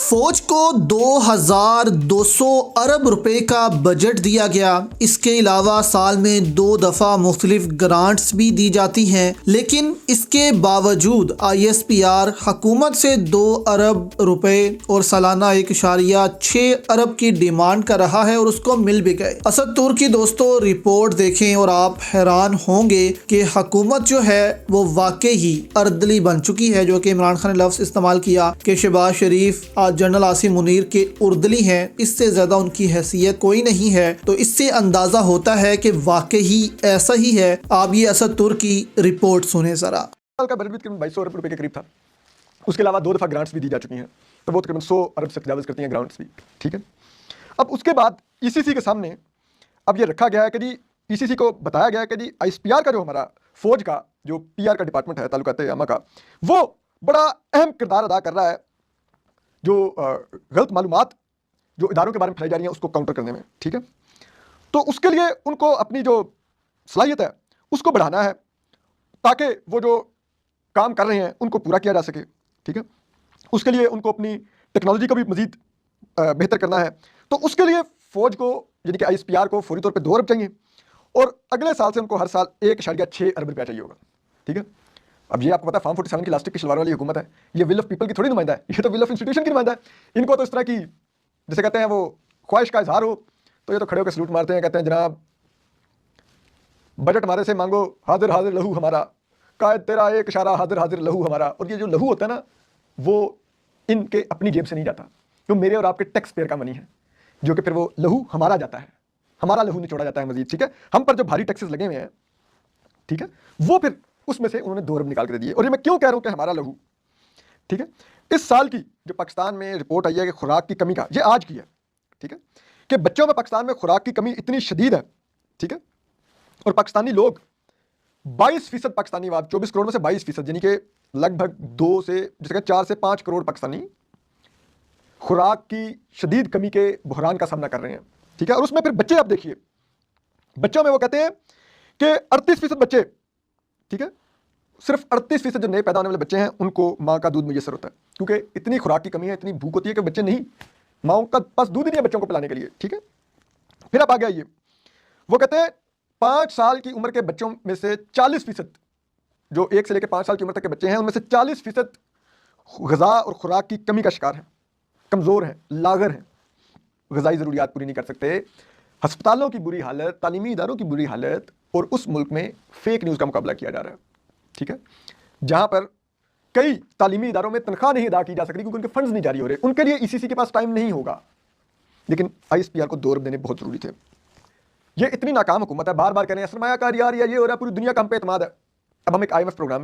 फौज को 2200 अरब रुपए का बजट दिया गया। इसके अलावा साल में 2 दफ़ा मुख्तलिफ ग्रांट्स भी दी जाती हैं, लेकिन इसके बावजूद ISPR हुकूमत से 2 अरब रुपए और सालाना 1.6 अरब की डिमांड कर रहा है और उसको मिल भी गए। असद तुर्की दोस्तों, रिपोर्ट देखें और आप हैरान होंगे कि हुकूमत जो है वो वाकई ही अर्दली बन चुकी है, जो कि इमरान खान ने लफ्ज़ इस्तेमाल किया कि शहबाज शरीफ जनरल आसिम मुनीर के उर्दली हैं, इससे ज़्यादा उनकी हैसियत कोई नहीं है। तो इससे अंदाज़ा होता है कि वाकई ही ऐसा ही है। आप ये असद तुर्की रिपोर्ट सुने ज़रा। साल का बजट भी तकरीबन 2200 अरब रुपए के करीब था। उसके अलावा 2 दफ़ा ग्रांट्स भी दी जा चुकी हैं, तो वो तकरीबन 100 अरब से तजावज़ करती हैं ग्रांट्स भी। ठीक है, अब उसके बाद ECC के सामने अब ये रखा गया है कि जी ECC को बताया गया है कि जी ISPR का जो हमारा फौज का जो PR का डिपार्टमेंट है, ताल्लुकात आमा का, वो बड़ा अहम किरदार अदा कर रहा है जो गलत मालूमात जो इदारों के बारे में फैलाई जा रही हैं उसको काउंटर करने में। ठीक है, तो उसके लिए उनको अपनी जो सलाहियत है उसको बढ़ाना है ताकि वो जो काम कर रहे हैं उनको पूरा किया जा सके। ठीक है, उसके लिए उनको अपनी टेक्नोलॉजी को भी मजीद बेहतर करना है। तो उसके लिए फ़ौज को यानी कि ISPR को फौरी तौर पे 2 अरब चाहिए और अगले साल से उनको हर साल 1.6 अरब रुपया चाहिए होगा। ठीक है, अब ये आपको पता है फार्म 47 की इलास्टिक की शलवार वाली हुकूमत है, ये विल ऑफ पीपल की थोड़ी नुमाइंदा है, ये तो विल ऑफ इंस्टीट्यूशन की नुमाइंदा है। इनको तो इस तरह की जैसे कहते हैं वो ख्वाहिश का इजहार हो तो ये तो खड़े होकर सलूट मारते हैं, कहते हैं जनाब बजट हमारे से मांगो, हाजिर हाजिर लहू हमारा, कायद तेरा एक इशारा, हाजिर हाजिर लहू हमारा। और ये जो लहू होता है ना वो इनके अपनी जेब से नहीं जाता, जो मेरे और आपके टैक्स पेयर का मनी है, जो कि फिर वो लहू हमारा जाता है, हमारा लहू निचोड़ा जाता है मजीद। ठीक है, हम पर जो भारी टैक्सेस लगे हुए हैं, ठीक है, वो फिर उसमें से उन्होंने 2 अरब निकाल के दे दिए। और ये मैं क्यों कह रहा हूं कि हमारा लहू, ठीक है, इस साल की जो पाकिस्तान में रिपोर्ट आई है कि खुराक की कमी का, ये आज की है, ठीक है, कि बच्चों में पाकिस्तान में खुराक की कमी इतनी शदीद है। ठीक है, और पाकिस्तानी लोग 22% पाकिस्तानी, 24 करोड़ में से 22% यानी कि लगभग 2 से जैसे 4 से 5 करोड़ पाकिस्तानी खुराक की शदीद कमी के बहरान का सामना कर रहे हैं। ठीक है, और उसमें फिर बच्चे आप देखिए, बच्चों में वो कहते हैं कि 38% बच्चे, ठीक है, सिर्फ 38% जो नए पैदा होने वाले बच्चे हैं उनको माँ का दूध मुयसर होता है, क्योंकि इतनी खुराक की कमी है, इतनी भूख होती है कि बच्चे नहीं, माँ का पास दूध ही नहीं है बच्चों को पिलाने के लिए। ठीक है, फिर अब आ गया ये, वो कहते हैं 5 साल की उम्र के बच्चों में से 40%, जो 1 से लेकर 5 साल की उम्र तक के बच्चे हैं उनमें से 40% ग़िज़ा और खुराक की कमी का शिकार है, कमज़ोर हैं, लागर हैं, ग़िज़ाई ज़रूरियात पूरी नहीं कर सकते। अस्पतालों की बुरी हालत, तालीमी इदारों की बुरी हालत, और उस मुल्क में फेक न्यूज़ का मुकाबला किया जा रहा है। ठीक है, जहां पर कई तालीमी इदारों में तनख्वाह नहीं अदा की जा सकती क्योंकि उनके फंड्स नहीं जारी हो रहे, उनके लिए ECC के पास टाइम नहीं होगा, लेकिन ISPR को 2 अरब देने बहुत जरूरी थे। ये इतनी नाकाम हुकूमत है, बार बार कह रहे हैं सरमायाकारी आ रही है, ये हो रहा है, पूरी दुनिया का हम पे एतमाद है। अब हम एक IMF प्रोग्राम